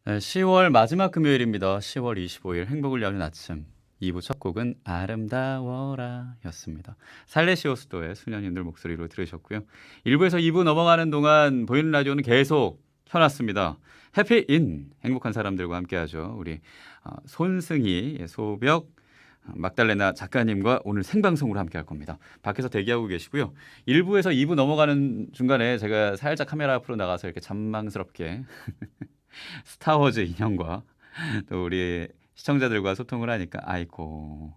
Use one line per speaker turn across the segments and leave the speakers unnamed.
네, 10월 마지막 금요일입니다. 10월 25일 행복을 여는 아침 2부 첫 곡은 아름다워라 였습니다. 살레시오스도의 수녀님들 목소리로 들으셨고요. 1부에서 2부 넘어가는 동안 보이는 라디오는 계속 켜놨습니다. 해피인 행복한 사람들과 함께하죠. 우리 손승희, 소벽, 막달레나 작가님과 오늘 생방송으로 함께할 겁니다. 밖에서 대기하고 계시고요. 1부에서 2부 넘어가는 중간에 제가 살짝 카메라 앞으로 나가서 이렇게 잔망스럽게 스타워즈 인형과 또 우리 시청자들과 소통을 하니까 아이고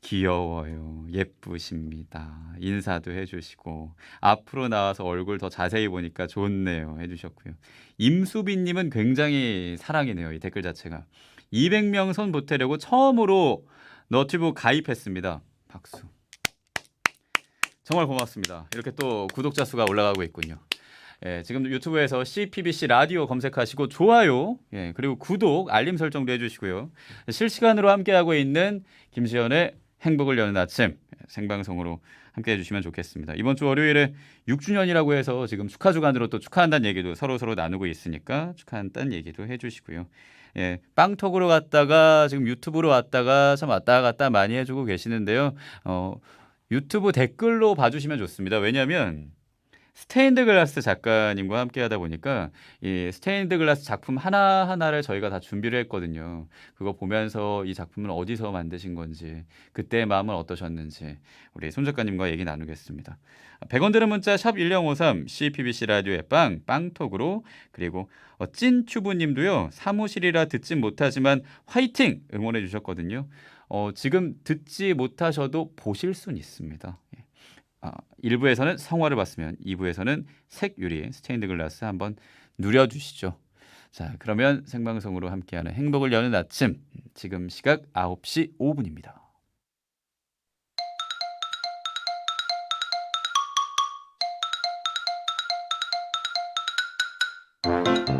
귀여워요. 예쁘십니다. 인사도 해주시고 앞으로 나와서 얼굴 더 자세히 보니까 좋네요 해주셨고요. 임수빈님은 굉장히 사랑이네요. 이 댓글 자체가 200명 손 보태려고 처음으로 너튜브 가입했습니다. 박수. 정말 고맙습니다. 이렇게 또 구독자 수가 올라가고 있군요. 예, 지금 유튜브에서 CPBC 라디오 검색하시고 좋아요, 예, 그리고 구독, 알림 설정도 해주시고요. 실시간으로 함께하고 있는 김시현의 행복을 여는 아침 생방송으로 함께해 주시면 좋겠습니다. 이번 주 월요일에 6주년이라고 해서 지금 축하 주간으로 또 축하한다는 얘기도 서로 나누고 있으니까 축하한다는 얘기도 해주시고요. 예, 빵톡으로 갔다가 지금 유튜브로 왔다가 참 왔다 갔다 많이 해주고 계시는데요. 유튜브 댓글로 봐주시면 좋습니다. 왜냐하면 스테인드 글라스 작가님과 함께 하다 보니까 이 스테인드 글라스 작품 하나하나를 저희가 다 준비를 했거든요. 그거 보면서 이 작품을 어디서 만드신 건지, 그때의 마음은 어떠셨는지 우리 손 작가님과 얘기 나누겠습니다. 100원 드는 문자 샵 1053 CPBC 라디오의 빵톡으로, 그리고 찐튜브 님도요. 사무실이라 듣진 못하지만 화이팅 응원해 주셨거든요. 지금 듣지 못하셔도 보실 수는 있습니다. 1부에서는 성화를 봤으면 2부에서는 색유리 스테인드 글라스 한번 누려주시죠. 자, 그러면 생방송으로 함께하는 행복을 여는 아침, 지금 시각 9시 5분입니다.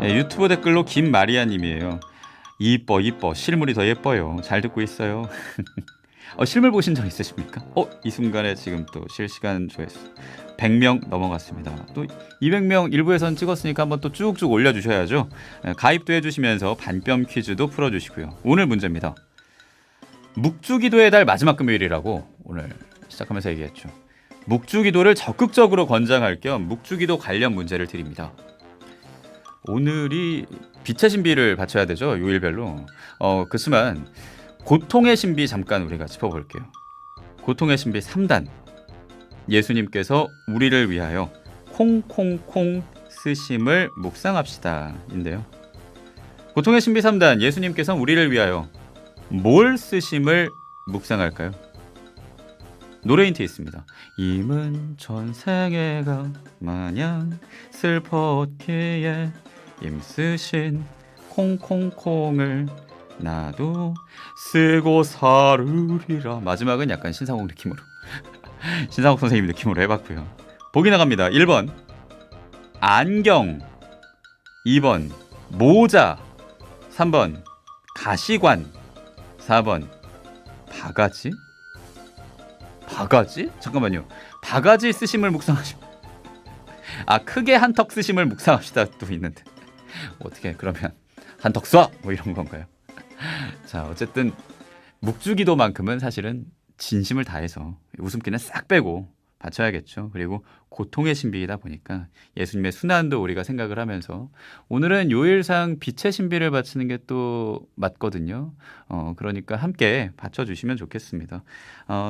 네, 유튜브 댓글로 김마리아 님이에요. 이뻐 실물이 더 예뻐요. 잘 듣고 있어요. 실물 보신 적 있으십니까? 이 순간에 지금 또 실시간 조회수 100명 넘어갔습니다. 또 200명 일부에선 찍었으니까 한번 또 쭉쭉 올려주셔야죠. 가입도 해주시면서 반뼘 퀴즈도 풀어주시고요. 오늘 문제입니다. 묵주기도의 달 마지막 금요일이라고 오늘 시작하면서 얘기했죠. 묵주기도를 적극적으로 권장할 겸 묵주기도 관련 문제를 드립니다. 오늘이 빛의 신비를 바쳐야 되죠. 요일별로. 그렇지만 고통의 신비 잠깐 우리가 짚어볼게요. 고통의 신비 3단. 예수님께서 우리를 위하여 콩콩콩 쓰심을 묵상합시다 인데요. 고통의 신비 3단. 예수님께서 우리를 위하여 뭘 쓰심을 묵상할까요? 노래 힌트 있습니다. 임은 전생애가 마냥 슬펐기에 임쓰신 콩콩콩을 나도 쓰고 살으리라. 마지막은 약간 신상옥 느낌으로 신상옥 선생님 느낌으로 해봤고요. 보기 나갑니다. 1번 안경, 2번 모자, 3번 가시관, 4번 바가지? 바가지? 잠깐만요. 바가지 쓰심을 묵상하시면 크게 한턱 쓰심을 묵상합시다 또 있는데 어떻게 그러면 한턱 쏴! 뭐 이런 건가요? 자, 어쨌든 묵주기도만큼은 사실은 진심을 다해서 웃음기는 싹 빼고 바쳐야겠죠. 그리고 고통의 신비이다 보니까 예수님의 순환도 우리가 생각을 하면서 오늘은 요일상 빛의 신비를 바치는 게 또 맞거든요. 그러니까 함께 바쳐주시면 좋겠습니다.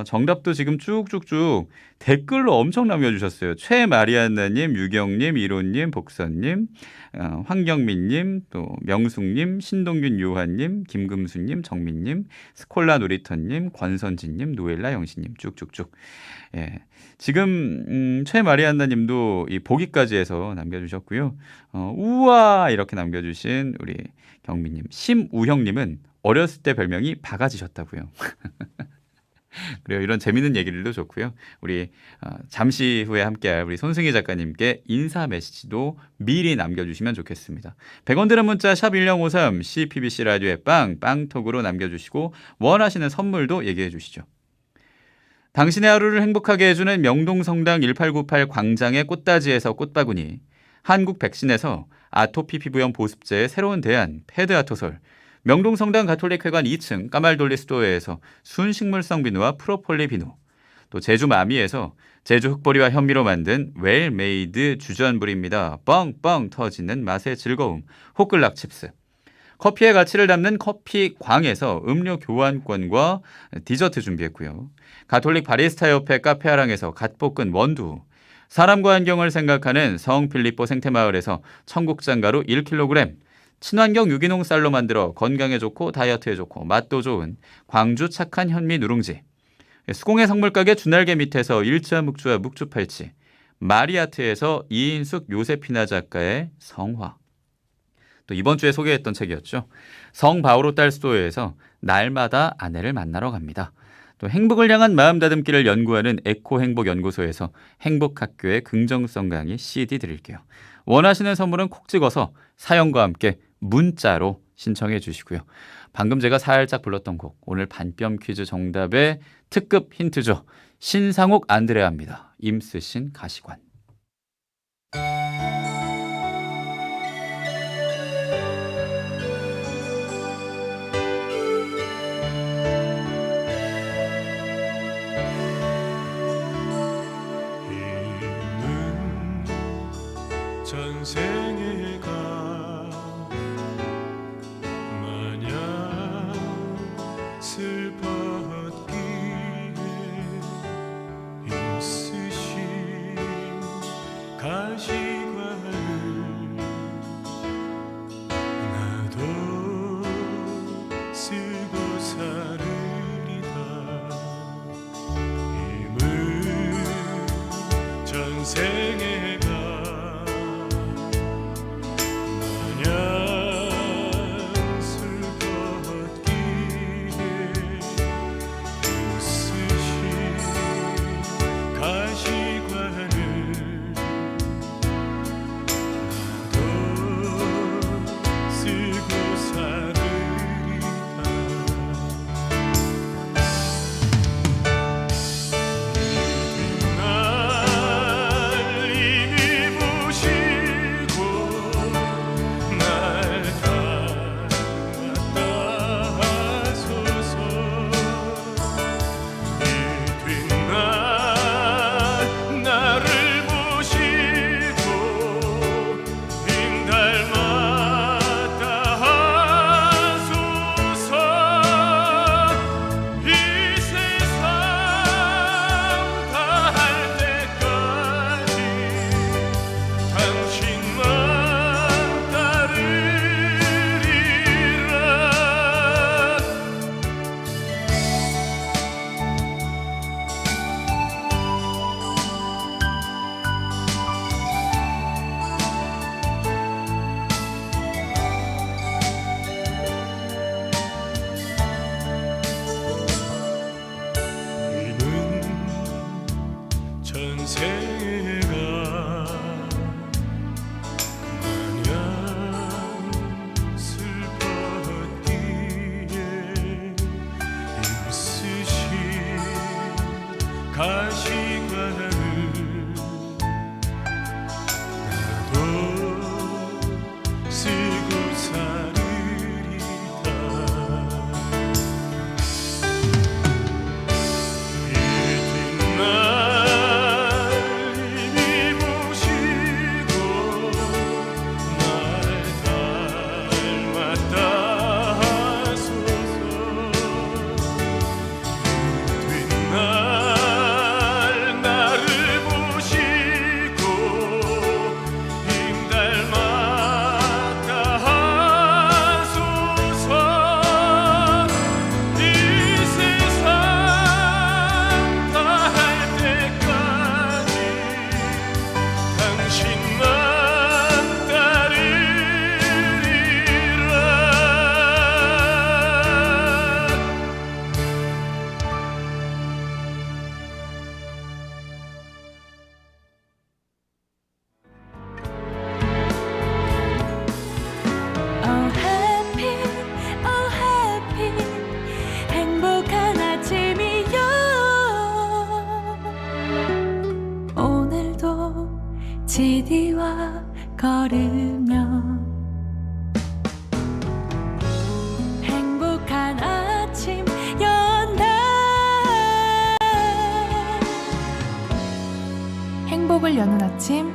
정답도 지금 쭉쭉쭉 댓글로 엄청 남겨주셨어요. 최마리안나님, 유경님, 이론님, 복선님, 황경민님, 또 명숙님, 신동균 요한님, 김금수님, 정민님, 스콜라 놀이터님, 권선진님, 노엘라 영신님 쭉쭉쭉. 예. 지금 최마리안나님도 이 보기까지 해서 남겨주셨고요. 우와 이렇게 남겨주신 우리 경민님, 심우형님은 어렸을 때 별명이 바가지셨다고요. 그래요. 이런 재밌는 얘기들도 좋고요. 우리 잠시 후에 함께할 우리 손승희 작가님께 인사 메시지도 미리 남겨주시면 좋겠습니다. 100원 드는 문자 샵 1053 CPBC 라디오의 빵톡으로 남겨주시고 원하시는 선물도 얘기해 주시죠. 당신의 하루를 행복하게 해주는 명동성당 1898 광장의 꽃다지에서 꽃바구니, 한국 백신에서 아토피 피부염 보습제의 새로운 대안 패드아토솔, 명동성당 가톨릭회관 2층 까말돌리스토어에서 순식물성 비누와 프로폴리 비누, 또 제주 마미에서 제주 흑보리와 현미로 만든 웰메이드 주전부리입니다. 뻥뻥 터지는 맛의 즐거움 호클락 칩스, 커피의 가치를 담는 커피광에서 음료 교환권과 디저트 준비했고요. 가톨릭 바리스타 협회 카페아랑에서 갓볶은 원두, 사람과 환경을 생각하는 성필리포 생태마을에서 청국장가루 1kg, 친환경 유기농 쌀로 만들어 건강에 좋고 다이어트에 좋고 맛도 좋은 광주 착한 현미 누룽지, 수공예 성물가게 주날개 밑에서 일자 묵주와 묵주 팔찌, 마리아트에서 이인숙 요세피나 작가의 성화, 또 이번 주에 소개했던 책이었죠. 성 바오로딸 스토어에서 날마다 아내를 만나러 갑니다. 또 행복을 향한 마음다듬기를 연구하는 에코행복연구소에서 행복학교의 긍정성 강의 CD 드릴게요. 원하시는 선물은 콕 찍어서 사연과 함께 문자로 신청해 주시고요. 방금 제가 살짝 불렀던 곡, 오늘 반뼘 퀴즈 정답의 특급 힌트죠. 신상옥 안드레아입니다. 임쓰신 가시관.
전생에 가 마냥 슬펐기에 힘쓰신 가시 걸으며 행복한 아침 연다. 행복을 여는 아침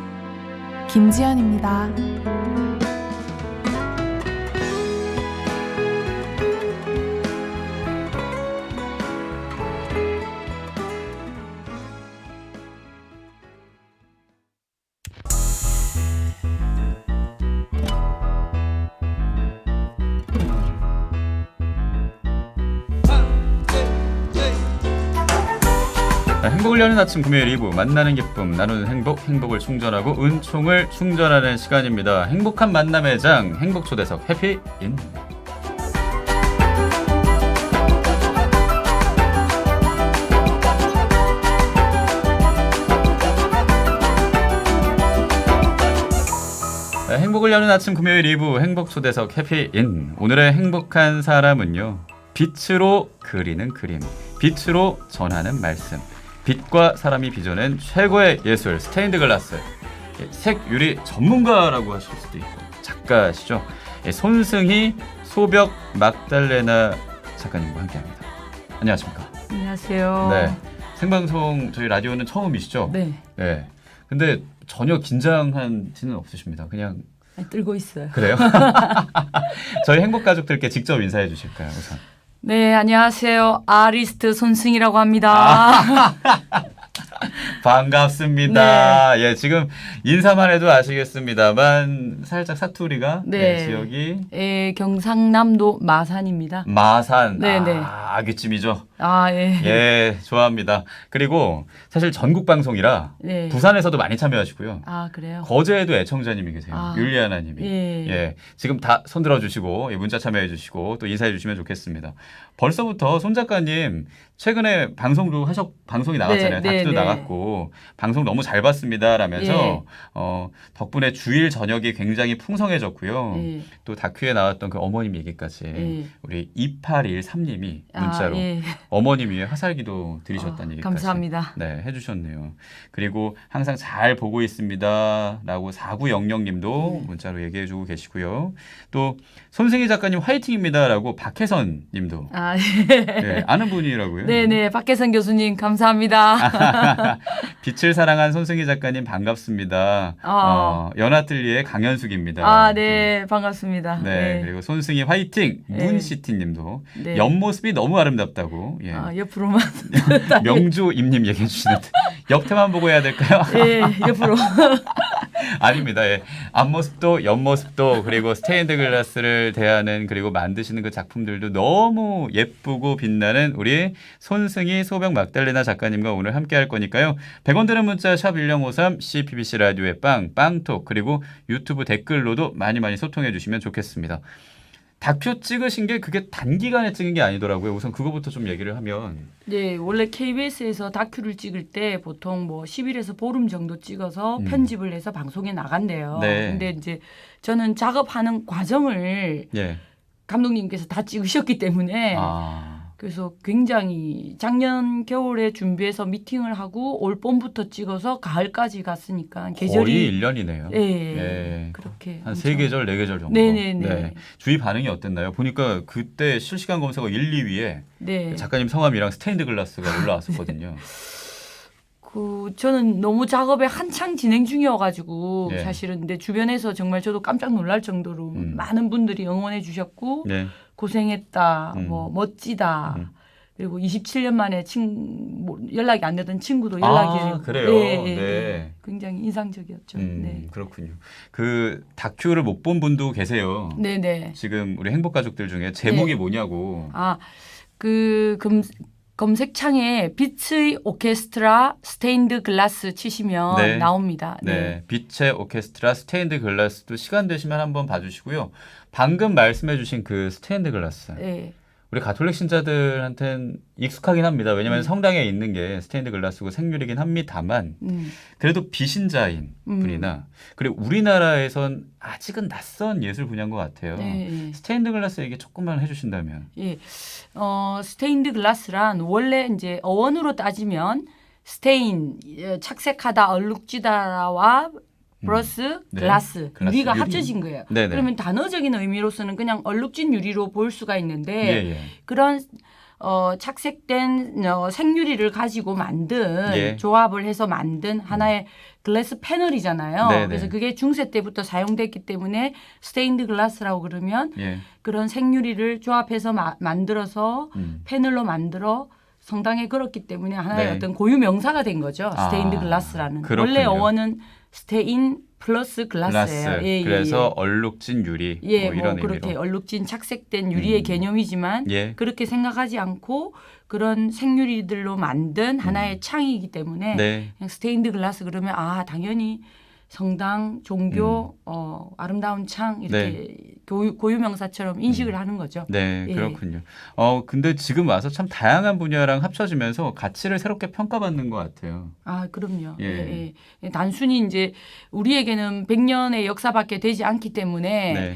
김지연입니다.
행복을 여는 아침 금요일 2부 만나는 기쁨 나누는 행복을 충전하고 은총을 충전하는 시간입니다. 행복한 만남의 장 행복초대석 해피인. 행복을 여는 아침 금요일 2부 행복초대석 해피인. 오늘의 행복한 사람은요, 빛으로 그리는 그림, 빛으로 전하는 말씀, 빛과 사람이 빚어낸 최고의 예술 스테인드 글라스, 색 유리 전문가라고 하실 수도 있고 작가시죠. 손승희 소벽 막달레나 작가님과 함께합니다. 안녕하십니까?
안녕하세요.
네, 생방송 저희 라디오는 처음이시죠?
네.
네. 근데 전혀 긴장한 티는 없으십니다. 그냥
들고 있어요.
그래요? 저희 행복 가족들께 직접 인사해 주실까요, 우선?
네, 안녕하세요. 아리스트 손승희라고 합니다.
반갑습니다. 예, 지금 인사만 해도 아시겠습니다만 살짝 사투리가
네.
지역이
경상남도 마산입니다.
마산.
네네.
아귀찜이죠.
아, 예.
예, 좋아합니다. 그리고 사실 전국 방송이라
네.
부산에서도 많이 참여하시고요.
아, 그래요?
거제에도 애청자님이 계세요.
아.
율리아나님이.
예.
예, 지금 다 손들어 주시고 문자 참여해 주시고 또 인사해 주시면 좋겠습니다. 벌써부터 손 작가님 최근에 방송이 나갔잖아요.
네,
다큐도
네,
나갔고 방송 너무 잘 봤습니다라면서
예.
덕분에 주일 저녁이 굉장히 풍성해졌고요.
예.
또 다큐에 나왔던 그 어머님 얘기까지
예.
우리 2813님이 문자로
아, 예.
어머님 위해 화살기도 드리셨다는 얘기까지
감사합니다.
네, 해주셨네요. 그리고 항상 잘 보고 있습니다라고 4900님도 문자로 얘기해주고 계시고요. 또 손승희 작가님 화이팅입니다라고 박혜선님도
아, 예.
네, 아는 분이라고요.
네네. 박혜선 교수님, 감사합니다.
빛을 사랑한 손승희 작가님 반갑습니다. 연아틀리의 강현숙입니다.
아, 네. 반갑습니다.
네, 그리고 손승희 화이팅
네.
문시티님도
네.
옆모습이 너무 아름답다고. 예.
아, 옆으로만.
명주임님 얘기해 주시는데 옆에만 보고 해야 될까요?
예, 옆으로.
아닙니다. 예. 앞모습도 옆모습도 그리고 스테인드 글라스를 대하는 그리고 만드시는 그 작품들도 너무 예쁘고 빛나는 우리 손승희 소벽 막달레나 작가님과 오늘 함께 할 거니까요. 100원 드는 문자 샵 1053 CBBC 라디오의 빵톡 그리고 유튜브 댓글로도 많이 소통해 주시면 좋겠습니다. 다큐 찍으신 게 그게 단기간에 찍은 게 아니더라고요. 우선 그거부터 좀 얘기를 하면.
네, 원래 KBS에서 다큐를 찍을 때 보통 뭐 10일에서 보름 정도 찍어서 편집을 해서 방송에 나간대요.
네.
근데 이제 저는 작업하는 과정을
예.
감독님께서 다 찍으셨기 때문에 그래서 굉장히 작년 겨울에 준비해서 미팅을 하고 올 봄부터 찍어서 가을까지 갔으니까 계절이
거의 1년이네요.
예. 그렇게
한
엄청-
3계절, 4계절 정도.
네네네.
네. 주위 반응이 어땠나요? 보니까 그때 실시간 검색어 1, 2위에
네.
작가님 성함이랑 스테인드 글라스가 올라왔었거든요.
저는 너무 작업에 한창 진행 중이어가지고
네.
사실은 근데 주변에서 정말 저도 깜짝 놀랄 정도로 많은 분들이 응원해 주셨고
네.
고생했다, 뭐 멋지다.
음.
그리고 27년 만에 연락이 안 되던 친구도 연락이
그래요? 네.
굉장히 인상적이었죠. 네.
그렇군요. 그 다큐를 못 본 분도 계세요.
네네.
지금 우리 행복 가족들 중에 제목이
네.
뭐냐고.
검색창에 빛의 오케스트라 스테인드 글라스 치시면
네.
나옵니다.
네. 빛의 오케스트라 스테인드 글라스도 시간 되시면 한번 봐주시고요. 방금 말씀해주신 그 스테인드 글라스.
네.
우리 가톨릭 신자들한테는 익숙하긴 합니다. 왜냐하면 성당에 있는 게 스테인드 글라스고 생유리긴 합니다만 그래도 비신자인 분이나 그리고 우리나라에선 아직은 낯선 예술 분야인 것 같아요.
네.
스테인드 글라스 얘기 조금만 해주신다면.
예. 스테인드 글라스란 원래 이제 어원으로 따지면 스테인 착색하다 얼룩지다와 플러스
네.
글라스,
글라스,
유리가
유리.
합쳐진 거예요.
네네.
그러면 단어적인 의미로서는 그냥 얼룩진 유리로 볼 수가 있는데
예, 예.
그런 착색된 생유리를 가지고 만든
예.
조합을 해서 만든 하나의 글래스 패널이잖아요.
네네.
그래서 그게 중세 때부터 사용됐기 때문에 스테인드 글라스라고 그러면
예.
그런 생유리를 조합해서 만들어서
음.
패널로 만들어 성당에 걸었기 때문에 하나의
네.
어떤 고유 명사가 된 거죠.
아,
스테인드 글라스라는.
그렇군요.
원래 어원은 스테인 플러스 글라스예요.
글라스.
예,
그래서
예.
얼룩진 유리.
예,
뭐 이런
그렇게
의미로.
얼룩진 착색된 유리의 개념이지만
예.
그렇게 생각하지 않고 그런 생유리들로 만든 하나의 창이기 때문에
네.
그냥 스테인드 글라스 그러면 당연히 성당, 종교, 아름다운 창 이렇게 고유 명사처럼 인식을 하는 거죠.
네,
예.
그렇군요. 근데 지금 와서 참 다양한 분야랑 합쳐지면서 가치를 새롭게 평가받는 것 같아요.
그럼요.
예.
예, 예. 단순히 이제 우리에게는 100년의 역사밖에 되지 않기 때문에
네.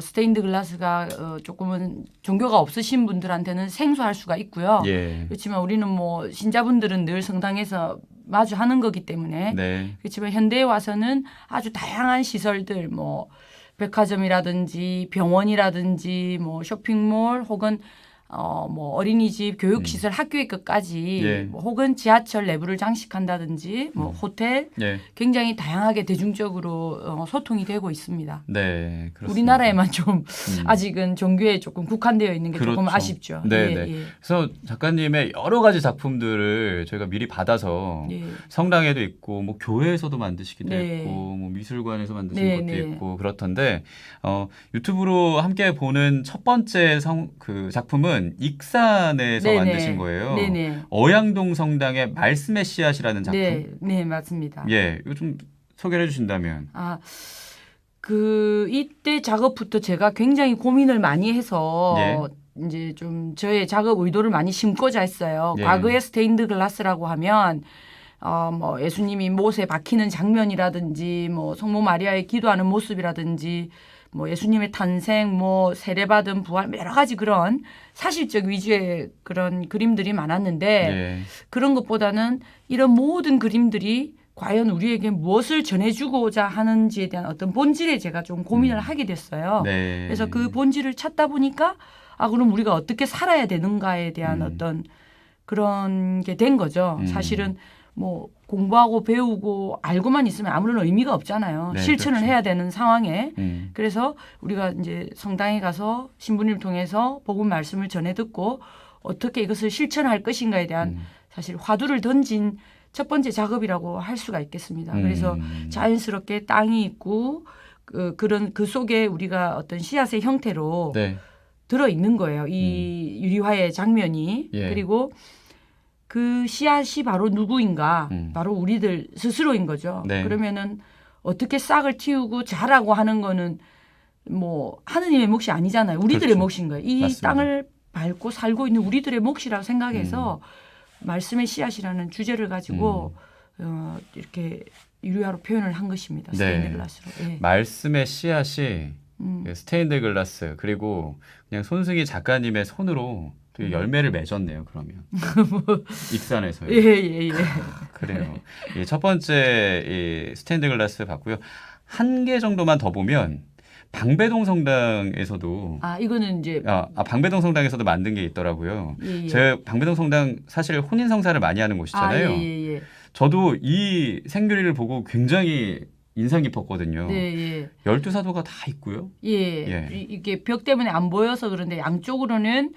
스테인드 글라스가 조금은 종교가 없으신 분들한테는 생소할 수가 있고요.
예.
그렇지만 우리는 뭐 신자분들은 늘 성당에서 마주하는 거기 때문에
네.
그렇지만 현대에 와서는 아주 다양한 시설들 뭐 백화점이라든지 병원이라든지 뭐 쇼핑몰 혹은 뭐 어린이집, 교육시설, 학교의 끝까지
예.
뭐 혹은 지하철 내부를 장식한다든지 뭐 호텔
예.
굉장히 다양하게 대중적으로 소통이 되고 있습니다.
네, 그렇습니다.
우리나라에만 좀 아직은 종교에 조금 국한되어 있는 게 조금
그렇죠.
아쉽죠.
네,
예,
네.
예.
그래서 작가님의 여러 가지 작품들을 저희가 미리 받아서
예.
성당에도 있고 뭐 교회에서도 만드시기도
네.
했고 뭐 미술관에서 만드신
네,
것도
네.
있고 그렇던데 유튜브로 함께 보는 첫 번째 그 작품은 익산에서
네네.
만드신 거예요.
네네.
어양동 성당의 말씀의 씨앗이라는 작품.
네, 네, 맞습니다.
예, 이거 좀 소개를 해주신다면.
이때 작업부터 제가 굉장히 고민을 많이 해서
예.
이제 좀 저의 작업 의도를 많이 심고자 했어요.
예.
과거의 스테인드 글라스라고 하면 뭐 예수님이 못에 박히는 장면이라든지 뭐 성모 마리아의 기도하는 모습이라든지 뭐 예수님의 탄생, 뭐 세례받은 부활 여러 가지 그런 사실적 위주의 그런 그림들이 많았는데
예.
그런 것보다는 이런 모든 그림들이 과연 우리에게 무엇을 전해주고자 하는지에 대한 어떤 본질에 제가 좀 고민을 하게 됐어요.
네.
그래서 그 본질을 찾다 보니까 그럼 우리가 어떻게 살아야 되는가에 대한 어떤 그런 게 된 거죠. 사실은 뭐 공부하고 배우고 알고만 있으면 아무런 의미가 없잖아요.
네,
실천을
그렇죠.
해야 되는 상황에.
음.
그래서 우리가 이제 성당에 가서 신부님을 통해서 복음 말씀을 전해 듣고 어떻게 이것을 실천할 것인가에 대한 사실 화두를 던진 첫 번째 작업이라고 할 수가 있겠습니다. 그래서 자연스럽게 땅이 있고 그런 그 속에 우리가 어떤 씨앗의 형태로
네.
들어 있는 거예요. 이 유리화의 장면이.
예.
그리고 그 씨앗이 바로 누구인가? 바로 우리들 스스로인 거죠.
네.
그러면은 어떻게 싹을 틔우고 자라고 하는 거는 뭐 하느님의 몫이 아니잖아요. 우리들의
그렇죠.
몫인 거예요. 이
맞습니다.
땅을 밟고 살고 있는 우리들의 몫이라고 생각해서 말씀의 씨앗이라는 주제를 가지고 이렇게 유리화로 표현을 한 것입니다.
네.
스테인드 글라스로. 예.
말씀의 씨앗이 스테인드 글라스 그리고 그냥 손승희 작가님의 손으로 되게 열매를 맺었네요. 그러면 익산에서요.
예.
그래요. 첫 번째 이 스테인드 글라스 봤고요. 한 개 정도만 더 보면 방배동 성당에서도
이거는 이제
방배동 성당에서도 만든 게 있더라고요.
예.
제 방배동 성당 사실 혼인 성사를 많이 하는 곳이잖아요.
예.
저도 이 생유리를 보고 굉장히 인상 깊었거든요.
네,
12사도가 다 있고요. 예.
이게 벽 때문에 안 보여서 그런데 양쪽으로는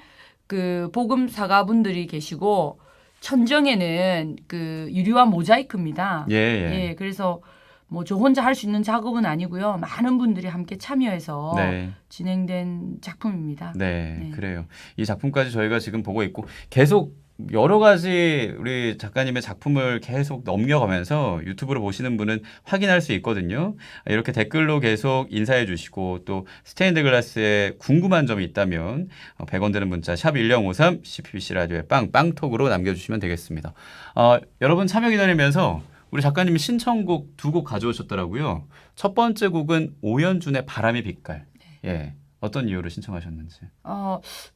그 복음 사가분들이 계시고 천정에는 그 유리화 모자이크입니다.
예.
그래서 뭐 저 혼자 할 수 있는 작업은 아니고요. 많은 분들이 함께 참여해서 진행된 작품입니다.
네, 그래요. 이 작품까지 저희가 지금 보고 있고 계속 여러 가지 우리 작가님의 작품을 계속 넘겨가면서 유튜브로 보시는 분은 확인할 수 있거든요. 이렇게 댓글로 계속 인사해 주시고 또 스테인드 글라스에 궁금한 점이 있다면 100원 드는 문자 샵 1053 CPBC 라디오의 빵톡으로 남겨주시면 되겠습니다. 여러분 참여 기다리면서 우리 작가님이 신청곡 2곡 가져오셨더라고요. 첫 번째 곡은 오연준의 바람의 빛깔. 예, 어떤 이유로 신청하셨는지.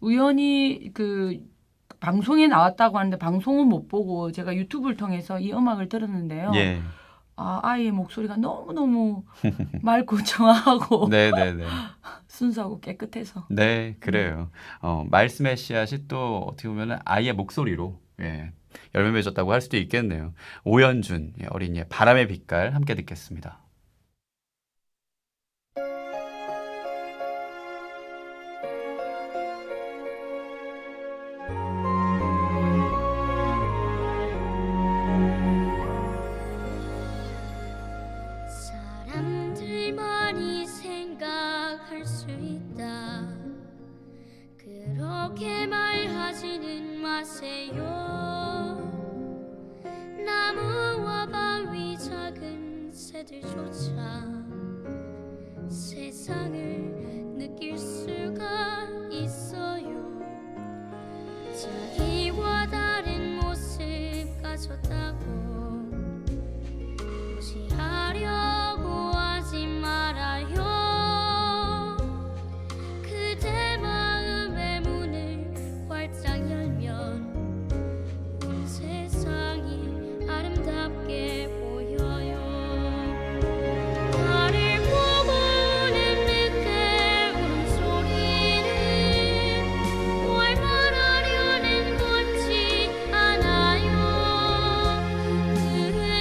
우연히 그 방송에 나왔다고 하는데 방송은 못 보고 제가 유튜브를 통해서 이 음악을 들었는데요.
예.
아이의 목소리가 너무너무 맑고 정확하고
네네네.
순수하고 깨끗해서.
네, 그래요. 말씀의 씨앗이 또 어떻게 보면 아이의 목소리로 예, 열매 맺었다고 할 수도 있겠네요. 오연준 예, 어린이의 바람의 빛깔 함께 듣겠습니다.
사람들만이 생각할 수 있다. 그렇게 말하지는 마세요. 나무와 바위 작은 새들조차 세상을 느낄 수가 있어요. 자기와 다른 모습 가졌다고 무시하려고 하지 말아요. 그대 마음의 문을 활짝 열면 온 세상이 아름답게 보여요. 나를 보고 우는 그대 울음소리는 뭘 말하려는 건지 아나요. 그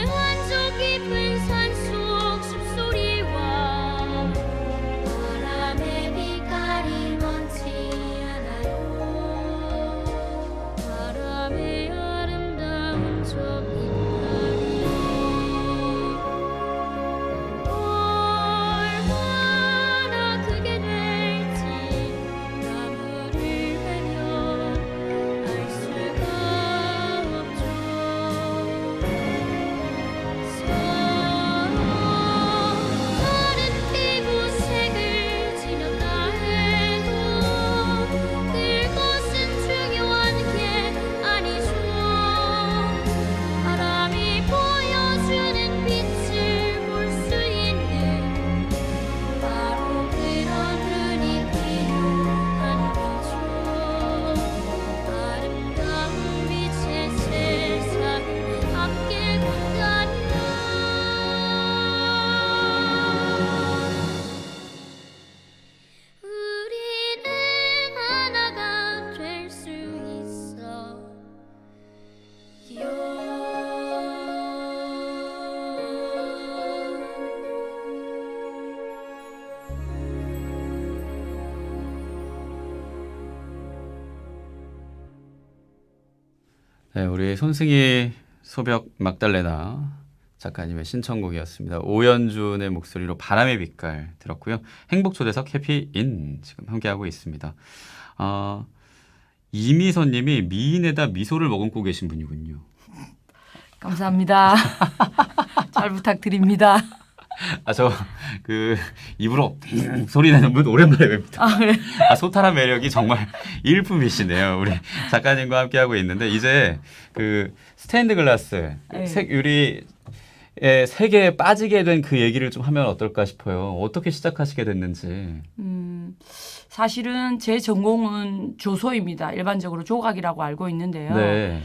한쪽 깊은 산속 숨소리와 바람의 빛깔이 먼지 않아요. 바람의 아름다운 저 빛깔이 얼마나 크게 될지 나무를 베면 알 수가 없죠. 다른 피부색을 지녔다 해도 그것은 중요한 게 아니죠. 바람이 보여주는 빛을 볼 수 있는 바로 그런 눈이 필요한 거죠. 아름다운 빛의 세상을 함께 걷다니 우리는 하나가 될 수 있어.
네, 우리 손승희 소벽 막달레나 작가님의 신청곡이었습니다. 오연준의 목소리로 바람의 빛깔 들었고요. 행복초대석 해피인 지금 함께하고 있습니다. 이미선님이 미인에다 미소를 머금고 계신 분이군요.
감사합니다. 잘 부탁드립니다.
저 입으로 소리 내는 분 오랜만에 뵙니다.
아, 그래.
소탈한 매력이 정말 일품이시네요. 우리 작가님과 함께하고 있는데 이제 스테인드 글라스
네.
색유리의 세계에 빠지게 된 그 얘기를 좀 하면 어떨까 싶어요. 어떻게 시작하시게 됐는지.
사실은 제 전공은 조소입니다. 일반적으로 조각이라고 알고 있는데요.
네.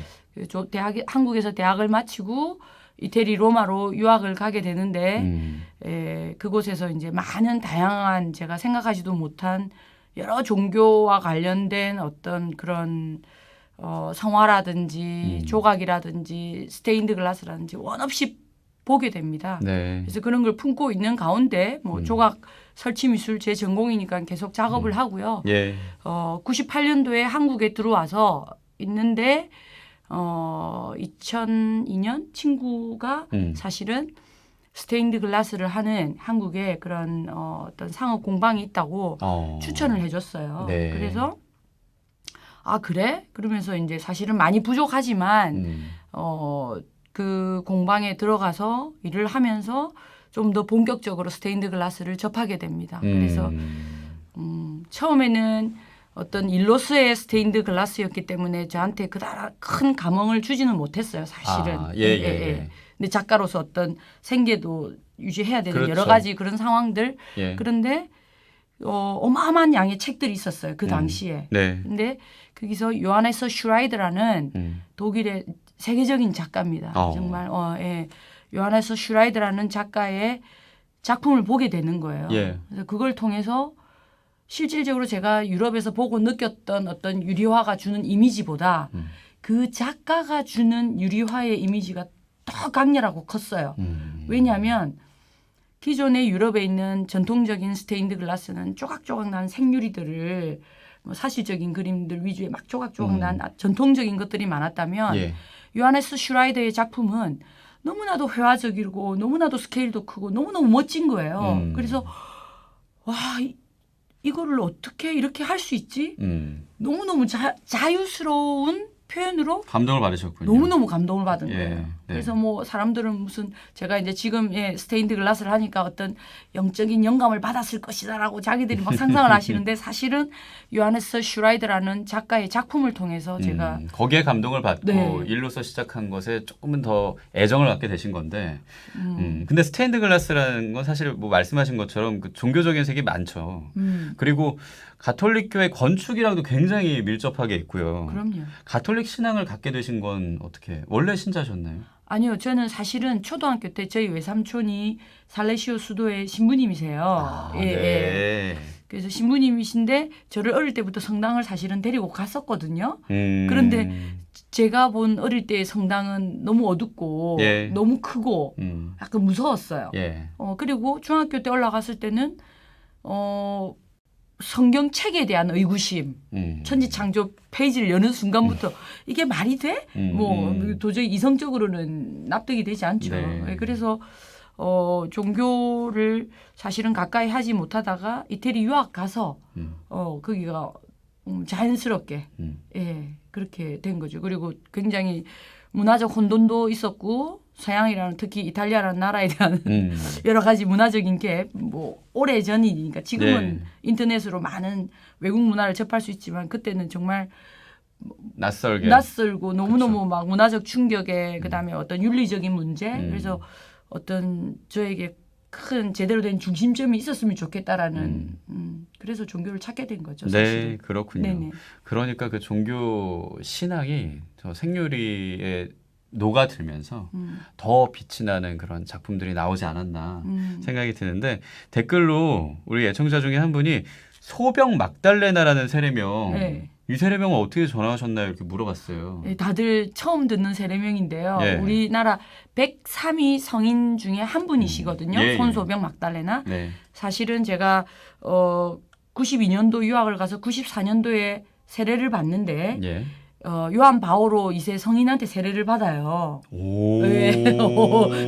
한국에서 대학을 마치고 이태리 로마로 유학을 가게 되는데 그곳에서 이제 많은 다양한 제가 생각하지도 못한 여러 종교와 관련된 어떤 그런 성화라든지 조각이라든지 스테인드 글라스라든지 원 없이 보게 됩니다.
네.
그래서 그런 걸 품고 있는 가운데 조각 설치 미술 제 전공이니까 계속 작업을 하고요.
예.
98년도에 한국에 들어와서 있는데 2002년 친구가 사실은 스테인드 글라스를 하는 한국에 그런 어떤 상업 공방이 있다고 추천을 해줬어요.
네.
그래서 그래? 그러면서 이제 사실은 많이 부족하지만 그 공방에 들어가서 일을 하면서 좀 더 본격적으로 스테인드 글라스를 접하게 됩니다. 그래서 처음에는 어떤 일로서의 스테인드 글라스였기 때문에 저한테 그다지 큰 감흥을 주지는 못했어요. 사실은.
예.
근데 작가로서 어떤 생계도 유지해야 되는
그렇죠.
여러 가지 그런 상황들.
예.
그런데 어마어마한 양의 책들이 있었어요. 그 당시에.
네.
근데 거기서 요하네스 슈라이드라는 독일의 세계적인 작가입니다. 정말 요하네스 슈라이드라는 작가의 작품을 보게 되는 거예요.
예.
그래서 그걸 통해서 실질적으로 제가 유럽에서 보고 느꼈던 어떤 유리화가 주는 이미지보다 그 작가가 주는 유리화의 이미지가 더 강렬하고 컸어요. 왜냐하면 기존의 유럽에 있는 전통적인 스테인드 글라스는 조각조각 난 생유리들을 뭐 사실적인 그림들 위주의 막 조각조각 난 전통적인 것들이 많았다면
예.
요하네스 슈라이더의 작품은 너무나도 회화적이고 너무나도 스케일도 크고 너무너무 멋진 거예요. 그래서 와 이거를 어떻게 이렇게 할 수 있지? 너무너무 자유스러운 표현으로
감동을 받으셨군요.
너무너무 감동을 받은
예,
거예요.
네.
그래서 뭐 사람들은 무슨 제가 이제 지금 스테인드 글라스를 하니까 어떤 영적인 영감을 받았을 것이다라고 자기들이 막 상상을 하시는데 사실은 요하네스 슈라이드라는 작가의 작품을 통해서 제가
거기에 감동을 받고
네.
일로서 시작한 것에 조금은 더 애정을 갖게 되신 건데 근데 스테인드 글라스라는 건 사실 뭐 말씀하신 것처럼 그 종교적인 색이 많죠. 그리고 가톨릭교의 건축이랑도 굉장히 밀접하게 있고요.
그럼요.
가톨릭 신앙을 갖게 되신 건 어떻게 원래 신자셨나요?
아니요. 저는 사실은 초등학교 때 저희 외삼촌이 살레시오 수도의 신부님이세요.
네.
그래서 신부님이신데 저를 어릴 때부터 성당을 사실은 데리고 갔었거든요. 그런데 제가 본 어릴 때의 성당은 너무 어둡고
예.
너무 크고 약간 무서웠어요.
예.
그리고 중학교 때 올라갔을 때는 성경책에 대한 의구심, 천지창조 페이지를 여는 순간부터 이게 말이 돼? 뭐 도저히 이성적으로는 납득이 되지 않죠.
네.
그래서 종교를 사실은 가까이 하지 못하다가 이태리 유학 가서 거기가 자연스럽게 그렇게 된 거죠. 그리고 굉장히 문화적 혼돈도 있었고 서양이라는 특히 이탈리아라는 나라에 대한 여러 가지 문화적인 게 뭐 오래 전이니까 지금은
네.
인터넷으로 많은 외국 문화를 접할 수 있지만 그때는 정말
낯설게.
낯설고 너무너무 막 문화적 충격에 그다음에 어떤 윤리적인 문제 그래서 어떤 저에게 큰 제대로 된 중심점이 있었으면 좋겠다라는 그래서 종교를 찾게 된 거죠.
네,
사실은.
그렇군요.
네네.
그러니까 그 종교 신앙이 저 생유리에 녹아들면서 더 빛이 나는 그런 작품들이 나오지 않았나 생각이 드는데 댓글로 우리 애청자 중에 한 분이 소병 막달레나라는 세례명
네.
이 세례명은 어떻게 전하셨나요? 이렇게 물어봤어요.
다들 처음 듣는 세례명인데요.
예.
우리나라 103위 성인 중에 한 분이시거든요.
예.
손소병 막달레나.
네.
사실은 제가 92년도 유학을 가서 94년도에 세례를 받는데
예.
요한 바오로 2세 성인한테 세례를 받아요.
오.
네.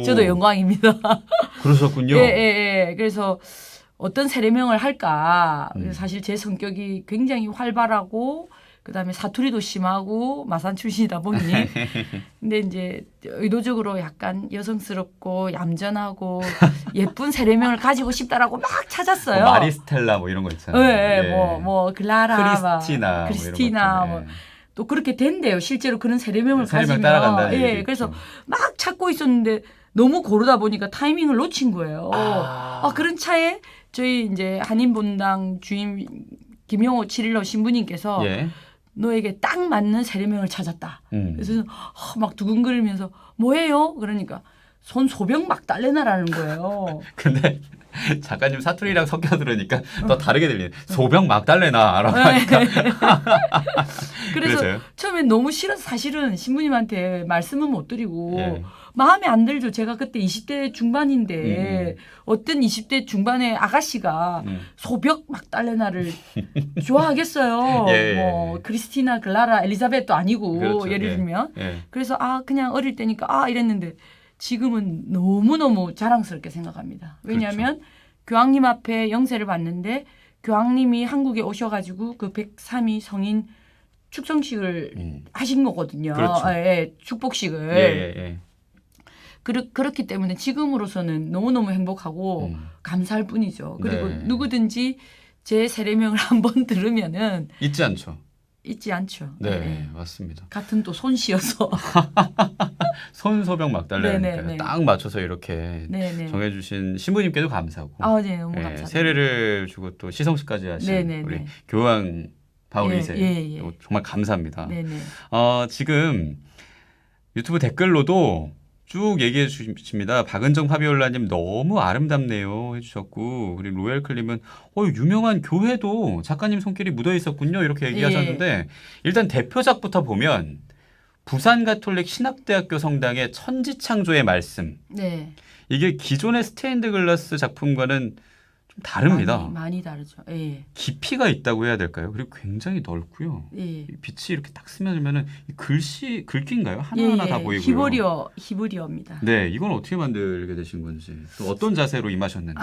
저도 영광입니다.
그러셨군요.
예. 그래서 어떤 세례명을 할까? 사실 제 성격이 굉장히 활발하고 그다음에 사투리도 심하고 마산 출신이다 보니 근데 이제 의도적으로 약간 여성스럽고 얌전하고 예쁜 세례명을 가지고 싶다라고 막 찾았어요.
뭐 마리스텔라 뭐 이런 거 있잖아요.
네,
예.
뭐 글라라,
크리스티나,
크리스티나
뭐
뭐
이런 것들.
또 그렇게 된대요. 실제로 그런 세례명을
세례명
가지면
따라간다는 얘기도 있죠.
그래서 막 찾고 있었는데 너무 고르다 보니까 타이밍을 놓친 거예요. 그런 차에 저희 이제 한인본당 주임 김용호 7.15 신부님께서
예.
너에게 딱 맞는 세례명을 찾았다. 그래서 막 두근거리면서 뭐예요? 그러니까 손소병 막달레나라는 거예요.
근데 작가님 사투리랑 섞여 들으니까 더 다르게 들리네. 소병 막달레나라고 하니까.
그래서
그래서요?
처음엔 너무 싫어서 사실은 신부님한테 말씀은 못 드리고
예.
마음에 안 들죠. 제가 그때 20대 중반인데 어떤 20대 중반의 아가씨가 소벽 막달레나를 좋아하겠어요.
예.
뭐 크리스티나, 글라라, 엘리자벳도 아니고
그렇죠.
예를
예.
들면
예.
그래서 그냥 어릴 때니까 이랬는데 지금은 너무너무 자랑스럽게 생각합니다. 왜냐하면 교황님 앞에 영세를 받는데 교황님이 한국에 오셔가지고 그 103위 성인 축성식을 하신 거거든요.
그렇죠.
축복식을.
예.
그렇기 때문에 지금으로서는 너무너무 행복하고 감사할 뿐이죠. 그리고
네.
누구든지 제 세례명을 한번 들으면은
잊지 않죠.
잊지 않죠.
네, 맞습니다.
같은 또 손씨여서.
손소병 막달레니까
네네네.
딱 맞춰서 이렇게
네네.
정해주신 신부님께도 감사하고
네, 너무
예,
감사합니다.
세례를 주고 또 시성식까지 하신
네네네.
우리 교황 바울
예,
2세
예, 예.
정말 감사합니다.
네네.
지금 유튜브 댓글로도 쭉 얘기해 주십니다. 박은정 파비올라님 너무 아름답네요 해주셨고 그리고 로얄클림은 유명한 교회도 작가님 손길이 묻어 있었군요 이렇게 얘기하셨는데 일단 대표작부터 보면 부산 가톨릭 신학대학교 성당의 천지창조의 말씀
네.
이게 기존의 스테인드 글라스 작품과는 좀 다릅니다.
많이 다르죠. 예.
깊이가 있다고 해야 될까요? 그리고 굉장히 넓고요.
예.
이 빛이 이렇게 딱 스며들면은 이 글귀인가요? 하나하나 다 보이고요.
히브리어입니다.
네, 이건 어떻게 만들게 되신 건지 또 어떤 자세로 임하셨는지.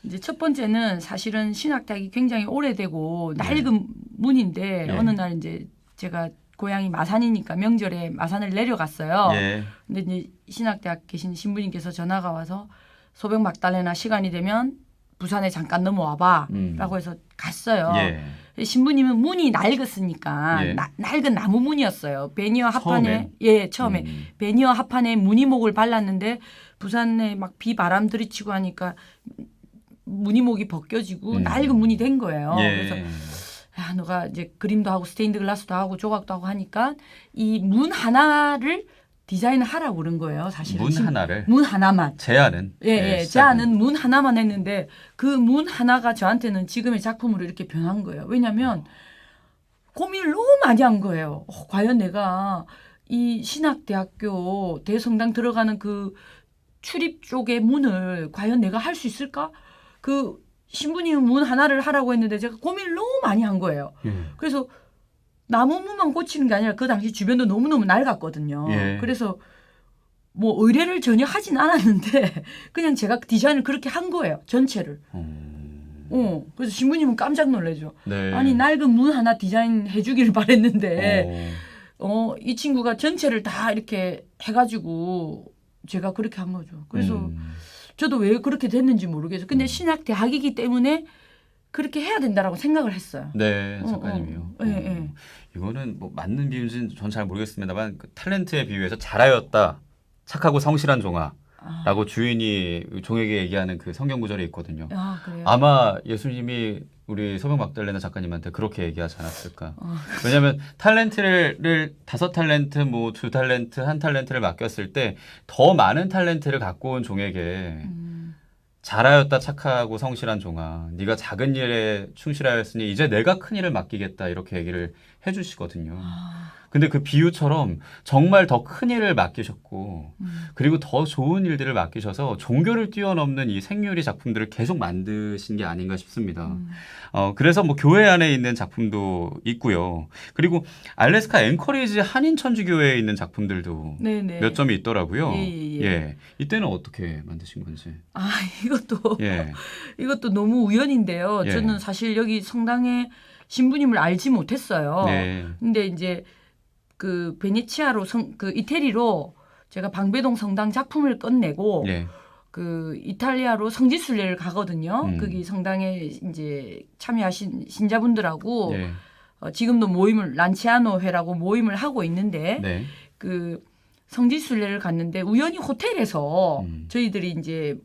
이제 첫 번째는 사실은 신학대학이 굉장히 오래되고 낡은 문인데
예.
어느 날 이제 제가 고향이 마산이니까 명절에 마산을 내려갔어요.
예.
근데 이제 신학대학 계신 신부님께서 전화가 와서 소백 막달레나 시간이 되면 부산에 잠깐 넘어와봐 라고 해서 갔어요.
예.
신부님은 문이 낡았으니까
예.
낡은 나무 문이었어요. 베니어 합판에 처음에
음.
베니어 합판에 무늬목을 발랐는데 부산에 막 비바람 들이치고 하니까 무늬목이 벗겨지고 낡은 문이 된 거예요.
예.
그래서 야, 너가 이제 그림도 하고 스테인드 글라스도 하고 조각도 하고 하니까 이 문 하나를 디자인을 하라고 그런 거예요. 사실은 문 하나만.
제안은
제안은 문 하나만 했는데 그 문 하나가 저한테는 지금의 작품으로 이렇게 변한 거예요. 왜냐하면 고민을 너무 많이 한 거예요. 과연 내가 이 신학대학교 대성당 들어가는 그 출입 쪽의 문을 과연 내가 할 수 있을까? 그 신부님은 문 하나를 하라고 했는데 제가 고민을 너무 많이 한 거예요. 그래서 나무 문만 꽂히는 게 아니라 그 당시 주변도 너무너무 낡았거든요.
예.
그래서 뭐 의뢰를 전혀 하진 않았는데 그냥 제가 디자인을 그렇게 한 거예요. 전체를. 그래서 신부님은 깜짝 놀라죠.
네.
아니 낡은 문 하나 디자인해 주기를 바랬는데 이 친구가 전체를 다 이렇게 해가지고 제가 그렇게 한 거죠. 그래서 저도 왜 그렇게 됐는지 모르겠어요. 근데 신학대학이기 때문에 그렇게 해야 된다라고 생각을 했어요.
네, 작가님이요.
예.
이거는 뭐 맞는 비유인지는 전 잘 모르겠습니다만 그 탤런트에 비유해서 잘하였다, 착하고 성실한 종아라고 주인이 종에게 얘기하는 그 성경 구절이 있거든요.
그래요?
아마 예수님이 우리 소명 막달레나 작가님한테 그렇게 얘기하지 않았을까. 왜냐하면 탤런트를 5탤런트, 뭐 2탤런트, 1탤런트를 맡겼을 때 더 많은 탤런트를 갖고 온 종에게 잘하였다 착하고 성실한 종아 네가 작은 일에 충실하였으니 이제 내가 큰 일을 맡기겠다 이렇게 얘기를 해주시거든요. 근데 그 비유처럼 정말 더 큰 일을 맡기셨고 그리고 더 좋은 일들을 맡기셔서 종교를 뛰어넘는 이 생유리 작품들을 계속 만드신 게 아닌가 싶습니다. 그래서 뭐 교회 안에 있는 작품도 있고요. 그리고 알래스카 앵커리지 한인천주교회에 있는 작품들도
네네.
몇 점이 있더라고요.
예.
이때는 어떻게 만드신 건지.
이것도 너무 우연인데요.
예.
저는 사실 여기 성당에 신부님을 알지 못했어요.
네.
근데 이제 그 베네치아로 그 이태리로 제가 방배동 성당 작품을 끝내고
예.
그 이탈리아로 성지순례를 가거든요. 거기 성당에 이제 참여하신 신자분들하고
예.
지금도 모임을 란치아노 회라고 모임을 하고 있는데
네.
그 성지순례를 갔는데 우연히 호텔에서 저희들이 이제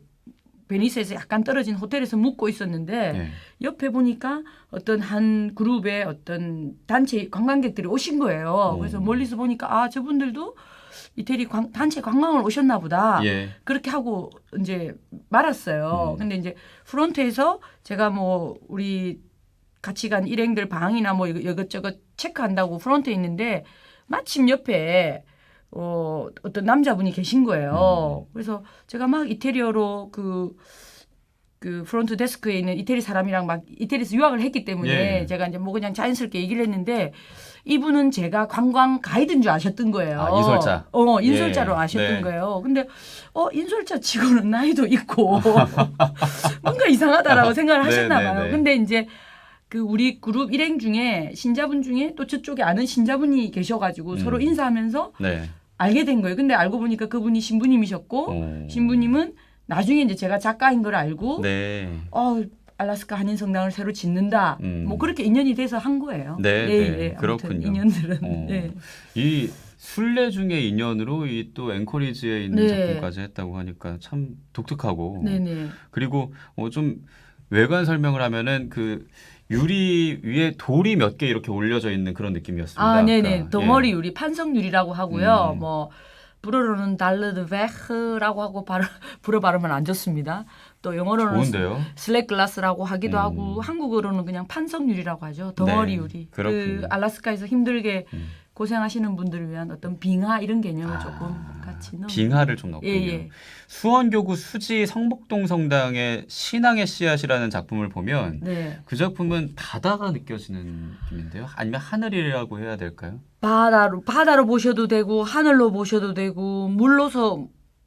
베니스에서 약간 떨어진 호텔에서 묵고 있었는데
예.
옆에 보니까 어떤 한 그룹의 어떤 단체 관광객들이 오신 거예요. 그래서 멀리서 보니까 저분들도 이태리 단체 관광을 오셨나 보다.
예.
그렇게 하고 이제 말았어요. 근데 이제 프론트에서 제가 뭐 우리 같이 간 일행들 방이나 뭐 이것저것 체크한다고 프론트에 있는데 마침 옆에 어떤 남자분이 계신 거예요. 그래서 제가 막 이태리어로 그 프론트 데스크에 있는 이태리 사람이랑 막 이태리에서 유학을 했기 때문에 제가 이제 뭐 그냥 자연스럽게 얘기를 했는데 이분은 제가 관광 가이드인 줄 아셨던 거예요.
인솔자.
인솔자로 아셨던
네.
거예요. 근데 인솔자 치고는 나이도 있고 뭔가 이상하다라고 생각을 하셨나 봐요. 근데 이제 그 우리 그룹 일행 중에 신자분 중에 또 저쪽에 아는 신자분이 계셔가지고 서로 인사하면서
네.
알게 된 거예요. 근데 알고 보니까 그분이 신부님이셨고 신부님은 나중에 이제 제가 작가인 걸 알고
네.
알래스카 한인성당을 새로 짓는다. 뭐 그렇게 인연이 돼서 한 거예요.
네,
아무튼
그렇군요.
인연들은. 네.
이 순례 중의 인연으로 이 또 앵커리지에 있는 작품까지 했다고 하니까 참 독특하고.
네네.
그리고 좀 외관 설명을 하면은 그 유리 위에 돌이 몇 개 이렇게 올려져 있는 그런 느낌이었습니다.
네네.
그러니까,
덩어리 유리, 판석 유리라고 하고요. 불어로는 달르드 베흐라고 하고 불어 발음은 안 좋습니다. 또 영어로는
좋은데요.
슬랙글라스라고 하기도 하고 한국어로는 그냥 판석유리라고 하죠. 덩어리
네,
유리.
그렇군요.
그 알래스카에서 힘들게 고생하시는 분들을 위한 어떤 빙하 이런 개념을 조금 같이 넣어.
빙하를 좀 넣군요.
예.
수원교구 수지 성북동 성당의 신앙의 씨앗이라는 작품을 보면
네.
그 작품은 바다가 느껴지는 느낌인데요. 아니면 하늘이라고 해야 될까요?
바다로 보셔도 되고 하늘로 보셔도 되고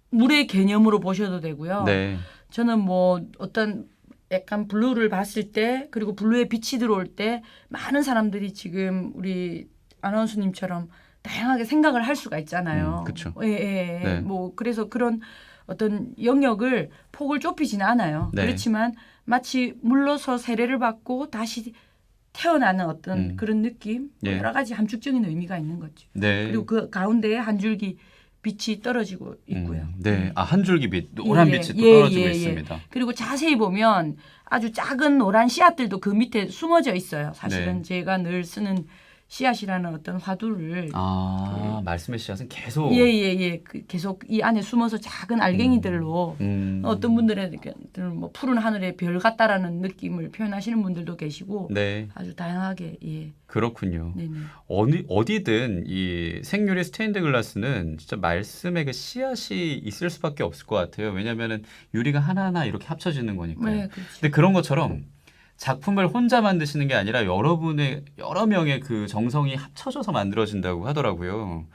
물의 개념으로 보셔도 되고요.
네.
저는 뭐 어떤 약간 블루를 봤을 때 그리고 블루의 빛이 들어올 때 많은 사람들이 지금 우리 아나운서님처럼 다양하게 생각을 할 수가 있잖아요.
그쵸.
예.
네.
뭐 그래서 그런 어떤 영역을 폭을 좁히지는 않아요.
네.
그렇지만 마치 물러서 세례를 받고 다시 태어나는 어떤 그런 느낌, 뭐
예.
여러 가지 함축적인 의미가 있는 거죠.
네.
그리고 그 가운데에 한 줄기 빛이 떨어지고 있고요.
네. 한 줄기 빛, 노란
예,
빛이 또
예,
떨어지고
예, 예.
있습니다.
그리고 자세히 보면 아주 작은 노란 씨앗들도 그 밑에 숨어져 있어요. 사실은
네.
제가 늘 쓰는 씨앗이라는 어떤 화두를
말씀의 씨앗은 계속
예예예 계속 이 안에 숨어서 작은 알갱이들로 어떤 분들은 뭐 푸른 하늘의 별 같다라는 느낌을 표현하시는 분들도 계시고
네.
아주 다양하게
그렇군요.
네네.
어디든 이 생유리 스테인드 글라스는 진짜 말씀의 그 씨앗이 있을 수밖에 없을 것 같아요. 왜냐하면은 유리가 하나하나 이렇게 합쳐지는 거니까요.
네, 그렇죠.
근데 그런 것처럼 작품을 혼자 만드시는 게 아니라 여러 명의 그 정성이 합쳐져서 만들어진다고 하더라고요.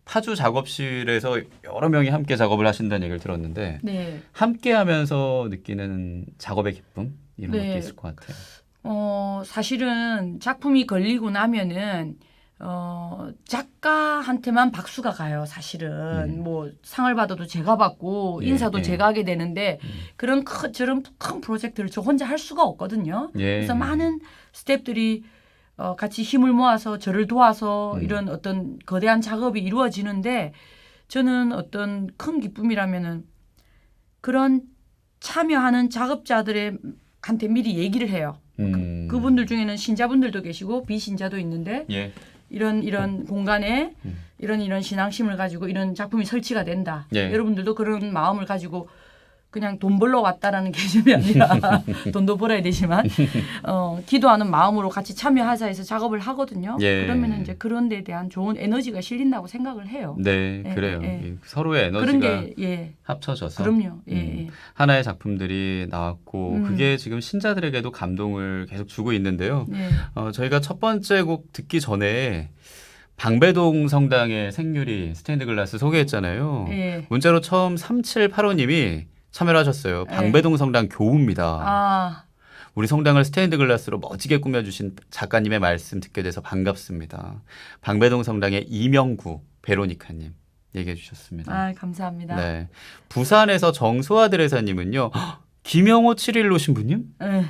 파주 작업실에서 여러 명이 함께 작업을 하신다는 얘기를 들었는데
네.
함께 하면서 느끼는 작업의 기쁨 이런
네.
것도 있을 것 같아요.
사실은 작품이 걸리고 나면은 작가한테만 박수가 가요. 사실은 뭐 상을 받아도 제가 받고
예,
인사도
예.
제가 하게 되는데 저런 큰 프로젝트를 저 혼자 할 수가 없거든요.
예.
그래서 많은 스태프들이 같이 힘을 모아서 저를 도와서 이런 어떤 거대한 작업이 이루어지는데 저는 어떤 큰 기쁨이라면은 그런 참여하는 작업자들한테 미리 얘기를 해요. 그분들 중에는 신자분들도 계시고 비신자도 있는데
예.
이런 공간에 이런 신앙심을 가지고 이런 작품이 설치가 된다.
예.
여러분들도 그런 마음을 가지고 그냥 돈 벌러 왔다라는 개념이 아니라 돈도 벌어야 되지만 기도하는 마음으로 같이 참여하자 해서 작업을 하거든요.
예.
그러면 이제 그런 데에 대한 좋은 에너지가 실린다고 생각을 해요.
네,
예,
그래요.
예.
이 서로의
그런
에너지가
게
합쳐져서
그럼요. 예.
하나의 작품들이 나왔고 그게 지금 신자들에게도 감동을 계속 주고 있는데요.
네.
저희가 첫 번째 곡 듣기 전에 방배동 성당의 생유리 스테인드 글라스 소개했잖아요.
예.
문자로 처음 3785님이 참여를 하셨어요. 방배동 성당 교우입니다.
아,
우리 성당을 스테인드 글라스로 멋지게 꾸며주신 작가님의 말씀 듣게 돼서 반갑습니다. 방배동 성당의 이명구 베로니카님 얘기해 주셨습니다.
감사합니다.
네, 부산에서 정소아 드레사님은요. 김영호 7일로 신부님?
예.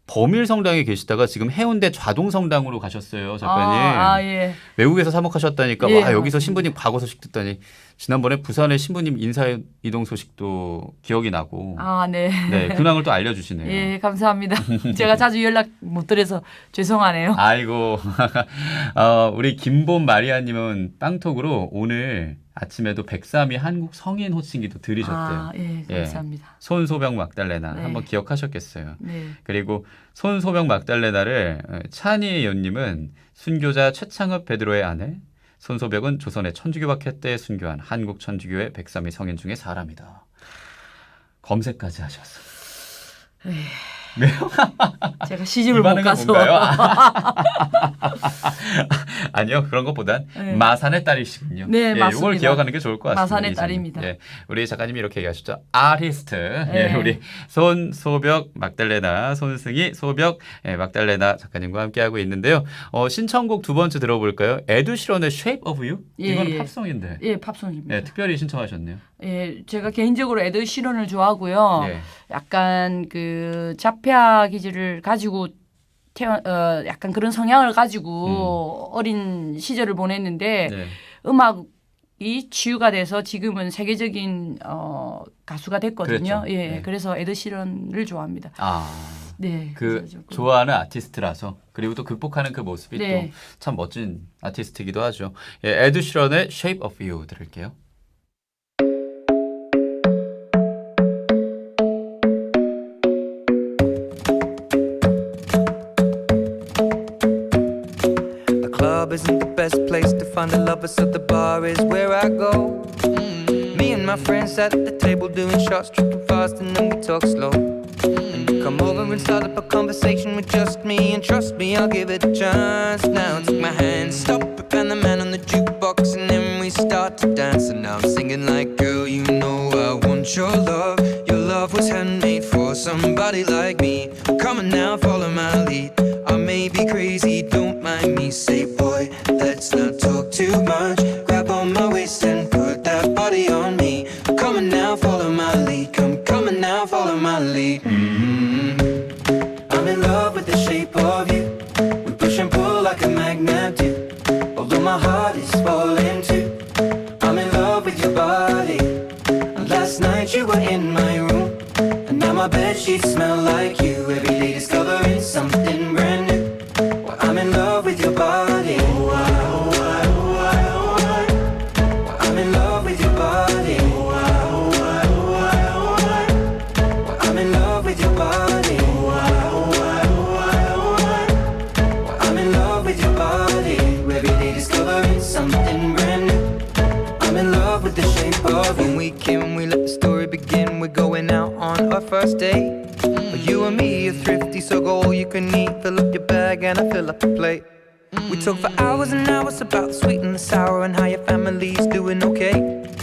범일 성당에 계시다가 지금 해운대 좌동 성당으로 가셨어요, 작가님.
예.
외국에서 사목하셨다니까
예,
와 여기서
맞습니다.
신부님 과거 소식 듣다니 지난번에 부산의 신부님 인사 이동 소식도 기억이 나고
네.
네 근황을 또 알려주시네요.
예, 감사합니다. 제가 자주 연락 못 드려서 죄송하네요.
아이고 우리 김봄 마리아님은 빵톡으로 오늘 아침에도 103위 한국 성인 호칭기도 들으셨대요.
예, 감사합니다.
손소병 막달레나
네.
한번 기억하셨겠어요.
네.
그리고 손소병 막달레나를 찬이의 연님은 순교자 최창읍 베드로의 아내, 손소벽은 조선의 천주교박해 때 순교한 한국 천주교의 103위 성인 중에 사람이다. 검색까지 하셨어요.
제가 시집을
이
못
반응은
가서
뭔가요? 아니요 그런 것보단
네.
마산의 딸이시군요.
네,
예,
맞습니다.
이걸 기억하는 게 좋을 것 같습니다.
마산의
이제는.
딸입니다.
예, 우리 작가님이 이렇게 얘기하셨죠. 아티스트
네.
예, 우리 손소벽 막달레나 손승희 소벽 막달레나 작가님과 함께하고 있는데요. 신청곡 두 번째 들어볼까요? 에드시런의 Shape of You? 이건
예.
팝송인데
예, 팝송입니다.
예, 특별히 신청하셨네요.
예, 제가 개인적으로 에드 시런을 좋아하고요.
예.
약간 그 자폐아 기질을 가지고 약간 그런 성향을 가지고 어린 시절을 보냈는데
네.
음악이 치유가 돼서 지금은 세계적인 가수가 됐거든요.
그랬죠.
예,
네.
그래서 에드 시런을 좋아합니다. 네,
그
그래서 조금-
좋아하는 아티스트라서 그리고 또 극복하는 그 모습이
네.
또 참 멋진 아티스트이기도 하죠. 예, 에드 시런의 Shape of You 들을게요.
club isn't the best place to find a lover, so the bar is where I go. Me and my friends sat at the table doing shots, tripping fast, and then we talk slow. And you come over and start up a conversation with just me, and trust me, I'll give it a chance. Now take my hand, stop it, and the man on the jukebox, and then we start to dance. And now I'm singing like, girl, you know I want your love. Your love was handmade for somebody like me. Come on now, follow my lead. I may be crazy, don't mind me. Say, boy, let's not talk too much. Grab on my waist and put that body on me. Come on now, follow my lead. Come on now, follow my lead. I'm in love with the shape of you. We push and pull like a magnet do. Although my heart is falling too. I'm in love with your body. And last night you were in my room, and now my bedsheets smell like you. Every day discovering something brand new. Well, I'm in love with your body. Well, I'm in love with your body. Well, I'm in love with your body. I'm in love with your body. Every day discovering something brand new. I'm in love with the shape of you. When we came, we let the story begin. We're going out on our first date. But you and me are thrifty, so go all you can eat. Fill up your bag and I fill up the plate. We talk for hours and hours about the sweet and the sour, and how your family's doing okay.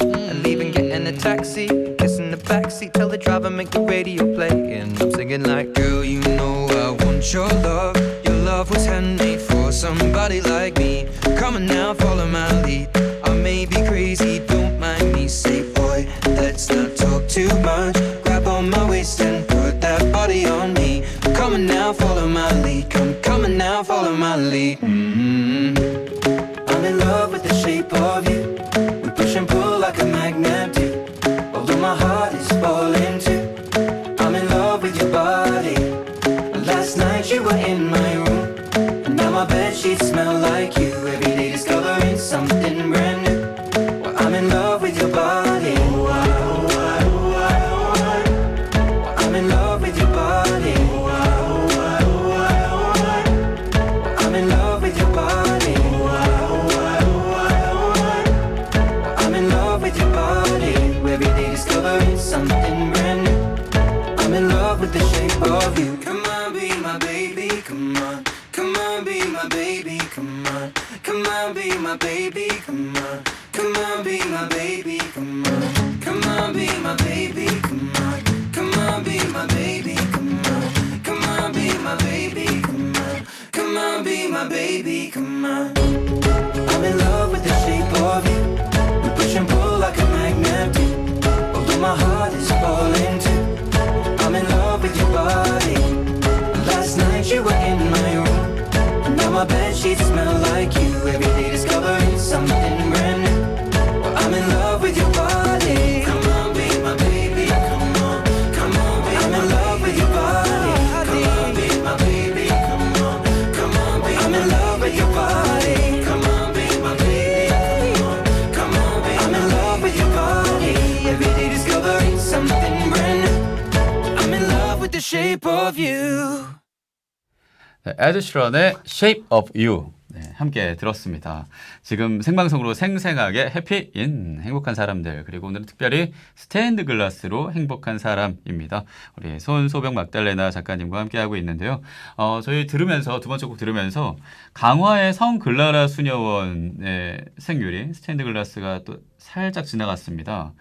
And leaving, getting a taxi, kissing the backseat, tell the driver make the radio play. And I'm singing like, girl, you know I want your love. Your love was handmade for somebody like me. Come on now, follow my lead. I may be crazy, don't mind me. Say, boy, let's not talk too much. Grab on my waist and put that body on me. Come on now, follow my lead. Come on now, follow my lead. I'm in love with the shape of you. We push and pull like a magnet do. Although my heart is falling too. I'm in love with your body. Last night you were in my room, and now my bedsheets smell like you. Every day discovering something brand new. Well, I'm in love with your body. I'm in love with your body. I'm in love with your body. I'm in love with your body. Every day discovering something brand new. I'm in love with the shape of you. Come on, be my baby, come on. Come on, be my baby, come on. Come on, be my baby, come on. Come on, be my baby, come on. Come on, be my baby, come on. Come on, be my baby, come on. Come on, be my baby, come on. Come on, be my baby, come on. I'm in love with the shape of you. We push and pull like a magnet do. Although my heart is falling too. I'm in love with your body. Last night you were in my room, and now my bedsheets smell like you. Every day discovering something brand new. Well, I'm in love with your body. Come on, be my baby. Come on, come on, be I'm in love with your body. Come on, be my baby. Come on, come on, be I'm in love with your body. Come on, be my baby. Come on, come on, be I'm in love with your body. Every day discovering something brand new. I'm in love with the shape of you.
네, 에드 시런의 Shape of You 네, 함께 들었습니다. 지금 생방송으로 생생하게 해피인 행복한 사람들, 그리고 오늘은 특별히 스테인드 글라스로 행복한 사람입니다. 우리 손소병 막달레나 작가님과 함께하고 있는데요. 저희 들으면서 두 번째 곡 들으면서 강화의 성 글라라 수녀원의 생유리 스테인드 글라스가 또 살짝 지나갔습니다.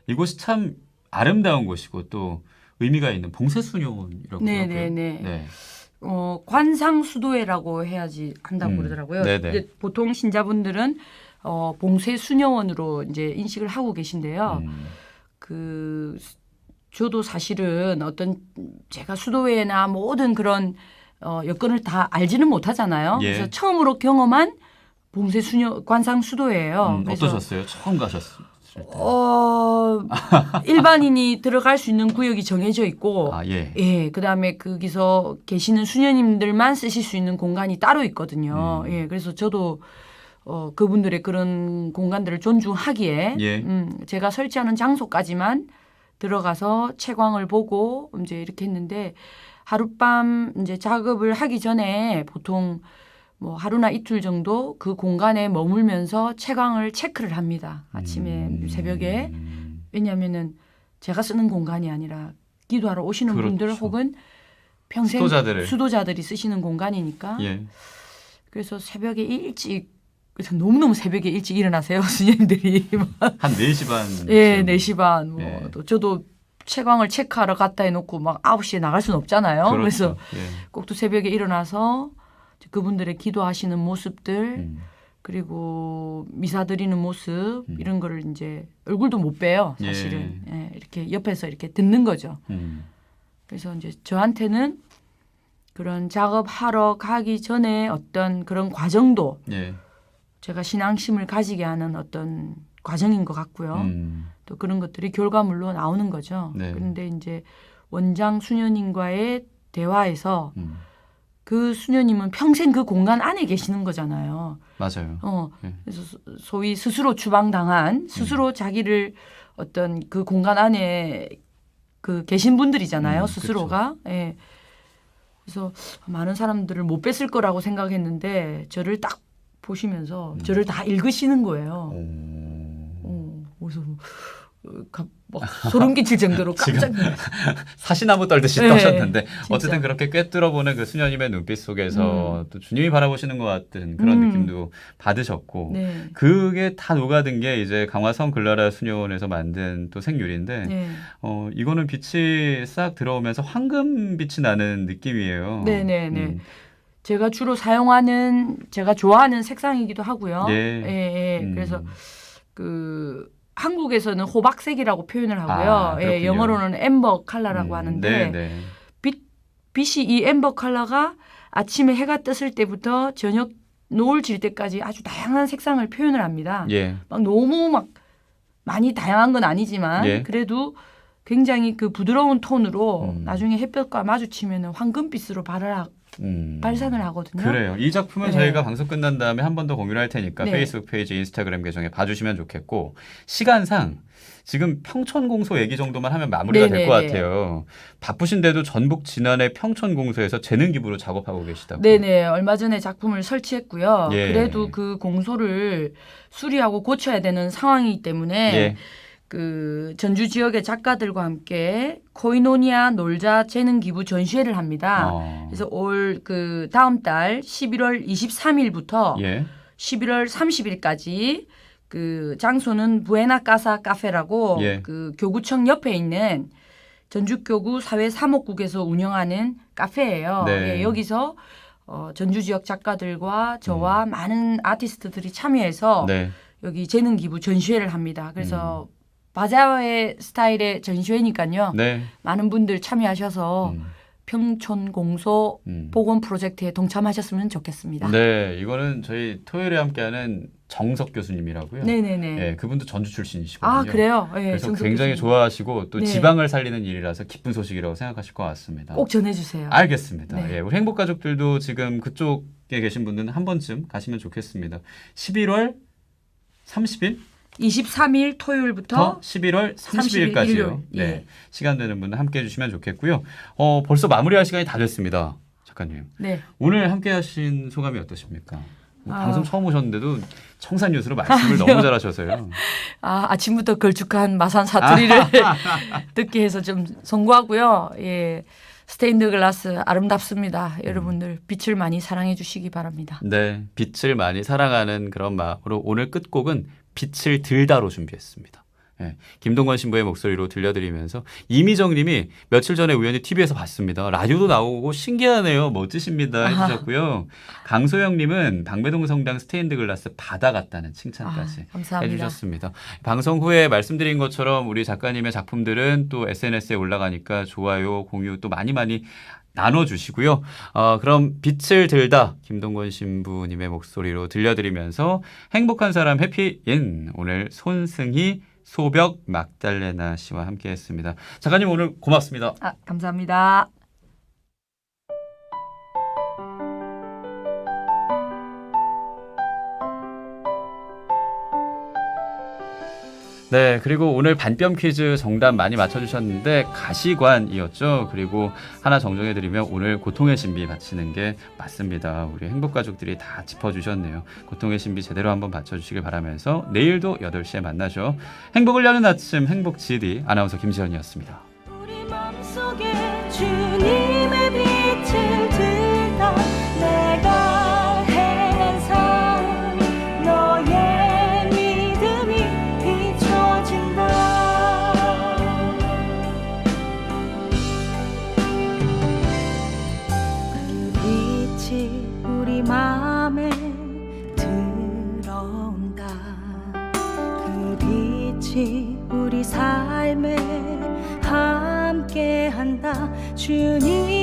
이곳이 참 아름다운 곳이고 또 의미가 있는 봉쇄 수녀원이라고
네네네. 네. 관상수도회라고 해야지 한다고 그러더라고요. 근데 보통 신자분들은 봉쇄 수녀원으로 이제 인식을 하고 계신데요. 저도 사실은 제가 수도회나 모든 그런 여건을 다 알지는 못하잖아요.
예.
그래서 처음으로 경험한 봉쇄 수녀 관상수도회예요.
어떠셨어요? 처음 가셨어요?
일반인이 들어갈 수 있는 구역이 정해져 있고,
예.
그다음에 거기서 계시는 수녀님들만 쓰실 수 있는 공간이 따로 있거든요. 예, 그래서 저도 그분들의 그런 공간들을 존중하기에 제가 설치하는 장소까지만 들어가서 채광을 보고 이제 이렇게 했는데 하룻밤 이제 작업을 하기 전에 보통 뭐 하루나 이틀 정도 그 공간에 머물면서 채광을 체크를 합니다. 아침에 새벽에. 왜냐하면은 제가 쓰는 공간이 아니라 기도하러 오시는
그렇죠.
분들 혹은 평생 수도자들이 쓰시는 공간이니까.
예.
그래서 새벽에 일찍 그래서 너무너무 새벽에 일찍 일어나세요. 스님들이.
한 4시 반.
예, 4시 반. 뭐
예.
또 저도 채광을 체크하러 갔다 해놓고 막 9시에 나갈 수는 없잖아요.
그렇죠.
그래서
예.
꼭 또 새벽에 일어나서 그분들의 기도하시는 모습들 그리고 미사 드리는 모습 이런 거를 이제 얼굴도 못 봬요. 사실은. 예, 이렇게 옆에서 이렇게 듣는 거죠. 그래서 이제 저한테는 그런 작업하러 가기 전에 어떤 그런 과정도
예.
제가 신앙심을 가지게 하는 어떤 과정인 것 같고요. 또 그런 것들이 결과물로 나오는 거죠.
네.
그런데 이제 원장 수녀님과의 대화에서 그 수녀님은 평생 그 공간 안에 계시는 거잖아요.
맞아요. 네.
그래서 소위 스스로 추방당한 스스로 자기를 어떤 그 공간 안에 그 계신 분들이잖아요. 스스로가. 예. 그래서 많은 사람들을 못 뵀을 거라고 생각했는데 저를 딱 보시면서 저를 다 읽으시는 거예요. 그래서 막 소름 끼칠 정도로 깜짝 놀랐어요.
사시나무 떨듯이
네,
떠셨는데
진짜.
어쨌든 그렇게 꿰뚫어보는 그 수녀님의 눈빛 속에서 또 주님이 바라보시는 것 같은 그런 느낌도 받으셨고
네.
그게 다 녹아든 게 이제 강화성 글라라 수녀원에서 만든 또 생유리인데
네.
이거는 빛이 싹 들어오면서 황금빛이 나는 느낌이에요.
네네네. 제가 주로 사용하는 제가 좋아하는 색상이기도 하고요.
예.
그래서 그 한국에서는 호박색이라고 표현을 하고요.
그렇군요.
영어로는 엠버 컬러라고 하는데
네.
빛이 이 엠버 컬러가 아침에 해가 떴을 때부터 저녁 노을 질 때까지 아주 다양한 색상을 표현을 합니다.
예.
막 너무 막 많이 다양한 건 아니지만
예.
그래도 굉장히 그 부드러운 톤으로 나중에 햇볕과 마주치면 황금빛으로 발산을 하거든요.
그래요. 이 작품은
네.
저희가 방송 끝난 다음에 한 번 더 공유를 할 테니까
네.
페이스북 페이지, 인스타그램 계정에 봐주시면 좋겠고 시간상 지금 평촌공소 얘기 정도만 하면 마무리가 될 것
네네네.
같아요. 바쁘신데도 전북 진안의 평촌공소에서 재능기부로 작업하고 계시다고.
네네. 얼마 전에 작품을 설치했고요.
예.
그래도 그 공소를 수리하고 고쳐야 되는 상황이기 때문에
예.
그 전주 지역의 작가들과 함께 코이노니아 놀자 재능 기부 전시회를 합니다. 그래서 올 그 다음 달 11월 23일부터
예.
11월 30일까지 그 장소는 부에나카사 카페라고
예.
그 교구청 옆에 있는 전주교구 사회사목국에서 운영하는 카페예요.
네.
예, 여기서 전주 지역 작가들과 저와 많은 아티스트들이 참여해서
네.
여기 재능 기부 전시회를 합니다. 그래서 바자회 스타일의 전시회니까요.
네.
많은 분들 참여하셔서 평촌 공소 복원 프로젝트에 동참하셨으면 좋겠습니다.
네, 이거는 저희 토요일에 함께하는 정석 교수님이라고요.
네네네.
예, 그분도 전주 출신이시거든요.
아 그래요? 네,
그래서
정석
굉장히
교수님.
좋아하시고 또
네.
지방을 살리는 일이라서 기쁜 소식이라고 생각하실 것 같습니다.
꼭 전해주세요.
알겠습니다.
네.
예, 우리 행복가족들도 지금 그쪽에 계신 분들은 한 번쯤 가시면 좋겠습니다. 11월 30일?
23일 토요일부터
11월
30일
30일까지요.
일요일.
네,
예.
시간 되는 분은 함께 해주시면 좋겠고요. 벌써 마무리할 시간이 다 됐습니다. 작가님.
네.
오늘 함께 하신 소감이 어떠십니까?
아.
방송 처음 오셨는데도 청산유수로 말씀을 너무 잘하셔서요.
아침부터 걸쭉한 마산 사투리를 듣게 해서 좀 송구하고요. 예. 스테인드 글라스 아름답습니다. 여러분들 빛을 많이 사랑해 주시기 바랍니다.
네, 빛을 많이 사랑하는 그런 마음으로 오늘 끝곡은 빛을 들다로 준비했습니다. 예, 김동건 신부의 목소리로 들려드리면서 이미정 님이 며칠 전에 우연히 TV에서 봤습니다. 라디오도 나오고 신기하네요. 멋지십니다 해주셨고요. 강소영 님은 방배동 성당 스테인드 글라스 바다 같다는 칭찬까지
감사합니다.
해주셨습니다. 방송 후에 말씀드린 것처럼 우리 작가님의 작품들은 또 SNS에 올라가니까 좋아요, 공유 또 많이 나눠주시고요. 그럼 빛을 들다 김동건 신부님의 목소리로 들려드리면서 행복한 사람 해피인 오늘 손승희 소벽 막달레나 씨와 함께했습니다. 작가님 오늘 고맙습니다.
감사합니다.
네, 그리고 오늘 반뼘 퀴즈 정답 많이 맞춰주셨는데 가시관이었죠. 그리고 하나 정정해드리면 오늘 고통의 신비 바치는 게 맞습니다. 우리 행복가족들이 다 짚어주셨네요. 고통의 신비 제대로 한번 바쳐주시길 바라면서 내일도 8시에 만나죠. 행복을 여는 아침 행복 GD 아나운서 김지연이었습니다.
우리 맘속에 주님의 빛을 들다 내가 행한 삶 너의 믿음이 비춰진다 그 빛이 우리 맘에 들어온다 그 빛이 우리 삶에 함께한다 주님